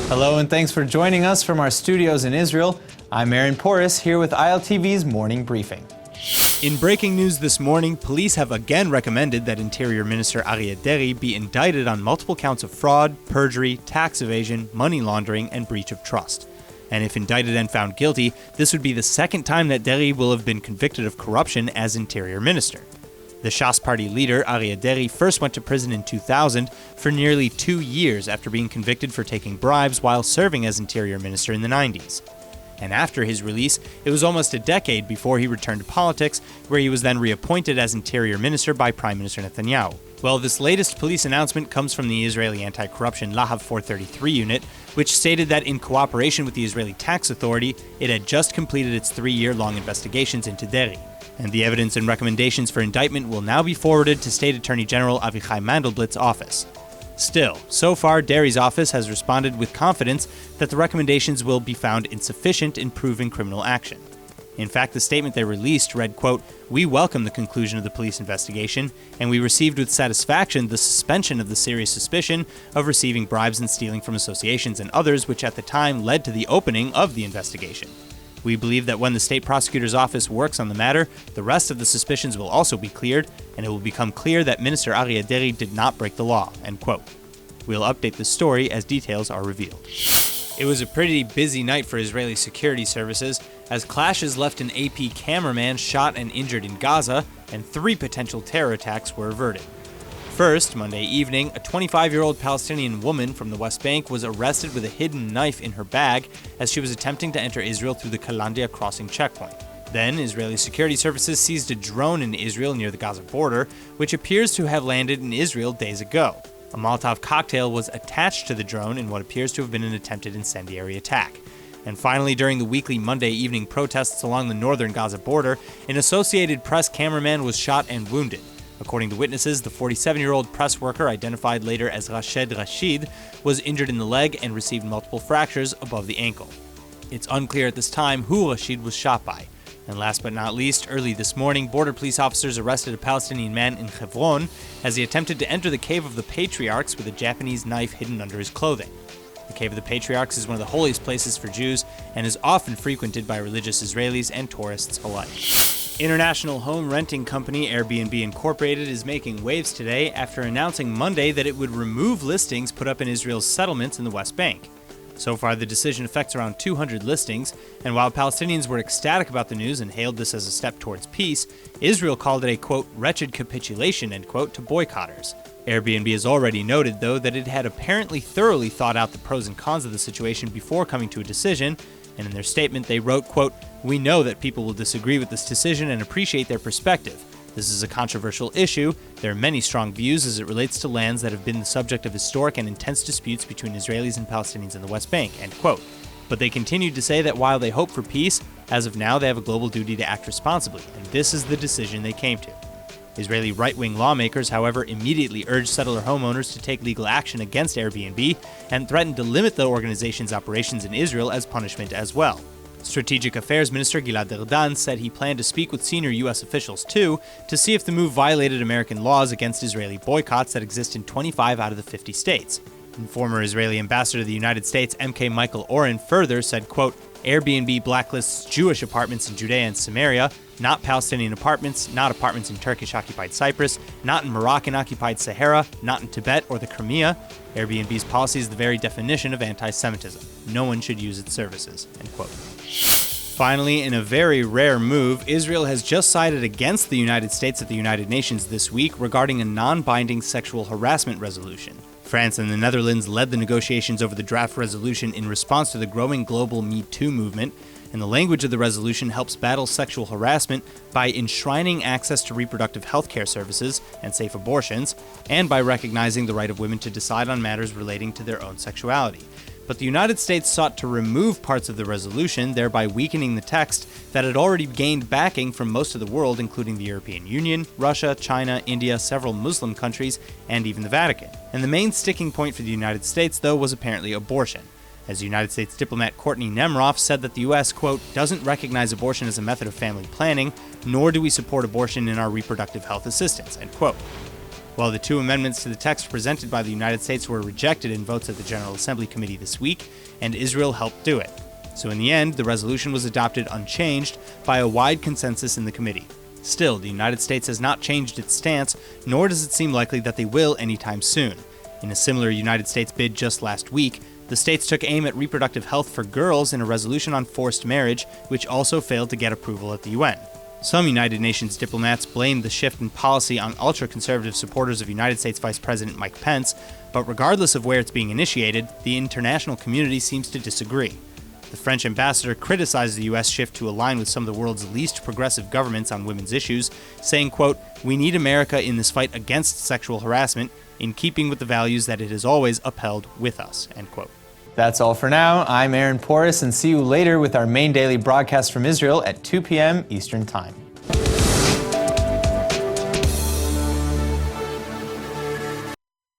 Hello and thanks for joining us from our studios in Israel. I'm Aaron Porras here with ILTV's Morning Briefing. In breaking news this morning, police have again recommended that Interior Minister Aryeh Deri be indicted on multiple counts of fraud, perjury, tax evasion, money laundering, and breach of trust. And if indicted and found guilty, this would be the second time that Deri will have been convicted of corruption as Interior Minister. The Shas Party leader, Aryeh Deri, first went to prison in 2000 for nearly 2 years after being convicted for taking bribes while serving as Interior Minister in the 90s. And after his release, it was almost a decade before he returned to politics, where he was then reappointed as Interior Minister by Prime Minister Netanyahu. Well, this latest police announcement comes from the Israeli anti-corruption Lahav 433 unit, which stated that in cooperation with the Israeli Tax Authority, it had just completed its 3-year-long investigations into Deri. And the evidence and recommendations for indictment will now be forwarded to State Attorney General Avichai Mandelblatt's office. Still, so far, Deri's office has responded with confidence that the recommendations will be found insufficient in proving criminal action. In fact, the statement they released read, quote, "We welcome the conclusion of the police investigation, and we received with satisfaction the suspension of the serious suspicion of receiving bribes and stealing from associations and others which at the time led to the opening of the investigation. We believe that when the state prosecutor's office works on the matter, the rest of the suspicions will also be cleared, and it will become clear that Minister Aryeh Deri did not break the law," end quote. We'll update the story as details are revealed. It was a pretty busy night for Israeli security services, as clashes left an AP cameraman shot and injured in Gaza, and 3 potential terror attacks were averted. First, Monday evening, a 25-year-old Palestinian woman from the West Bank was arrested with a hidden knife in her bag as she was attempting to enter Israel through the Kalandia crossing checkpoint. Then, Israeli security services seized a drone in Israel near the Gaza border, which appears to have landed in Israel days ago. A Molotov cocktail was attached to the drone in what appears to have been an attempted incendiary attack. And finally, during the weekly Monday evening protests along the northern Gaza border, an Associated Press cameraman was shot and wounded. According to witnesses, the 47-year-old press worker, identified later as Rashed Rashid, was injured in the leg and received multiple fractures above the ankle. It's unclear at this time who Rashid was shot by. And last but not least, early this morning, border police officers arrested a Palestinian man in Hebron as he attempted to enter the Cave of the Patriarchs with a Japanese knife hidden under his clothing. The Cave of the Patriarchs is one of the holiest places for Jews and is often frequented by religious Israelis and tourists alike. International home renting company Airbnb Incorporated is making waves today after announcing Monday that it would remove listings put up in Israel's settlements in the West Bank. So far, the decision affects around 200 listings, and while Palestinians were ecstatic about the news and hailed this as a step towards peace, Israel called it a, quote, "wretched capitulation," end quote, to boycotters. Airbnb has already noted, though, that it had apparently thoroughly thought out the pros and cons of the situation before coming to a decision, and in their statement they wrote, quote, "We know that people will disagree with this decision and appreciate their perspective. This is a controversial issue. There are many strong views as it relates to lands that have been the subject of historic and intense disputes between Israelis and Palestinians in the West Bank," end quote. But they continued to say that while they hope for peace, as of now they have a global duty to act responsibly, and this is the decision they came to. Israeli right-wing lawmakers, however, immediately urged settler homeowners to take legal action against Airbnb and threatened to limit the organization's operations in Israel as punishment as well. Strategic Affairs Minister Gilad Erdan said he planned to speak with senior U.S. officials, too, to see if the move violated American laws against Israeli boycotts that exist in 25 out of the 50 states. And former Israeli ambassador to the United States, M.K. Michael Oren, further said, quote, "Airbnb blacklists Jewish apartments in Judea and Samaria, not Palestinian apartments, not apartments in Turkish-occupied Cyprus, not in Moroccan-occupied Sahara, not in Tibet or the Crimea. Airbnb's policy is the very definition of anti-Semitism. No one should use its services," end quote. Finally, in a very rare move, Israel has just sided against the United States at the United Nations this week regarding a non-binding sexual harassment resolution. France and the Netherlands led the negotiations over the draft resolution in response to the growing global Me Too movement, and the language of the resolution helps battle sexual harassment by enshrining access to reproductive health care services and safe abortions, and by recognizing the right of women to decide on matters relating to their own sexuality. But the United States sought to remove parts of the resolution, thereby weakening the text that had already gained backing from most of the world, including the European Union, Russia, China, India, several Muslim countries, and even the Vatican. And the main sticking point for the United States, though, was apparently abortion, as United States diplomat Courtney Nemroff said that the U.S., quote, "doesn't recognize abortion as a method of family planning, nor do we support abortion in our reproductive health assistance," end quote. While the two amendments to the text presented by the United States were rejected in votes at the General Assembly Committee this week, and Israel helped do it. So in the end, the resolution was adopted unchanged by a wide consensus in the committee. Still, the United States has not changed its stance, nor does it seem likely that they will anytime soon. In a similar United States bid just last week, the states took aim at reproductive health for girls in a resolution on forced marriage, which also failed to get approval at the UN. Some United Nations diplomats blamed the shift in policy on ultra-conservative supporters of United States Vice President Mike Pence, but regardless of where it's being initiated, the international community seems to disagree. The French ambassador criticized the U.S. shift to align with some of the world's least progressive governments on women's issues, saying, quote, "We need America in this fight against sexual harassment, in keeping with the values that it has always upheld with us," end quote. That's all for now. I'm Aaron Porras, and see you later with our main daily broadcast from Israel at 2 p.m. Eastern Time.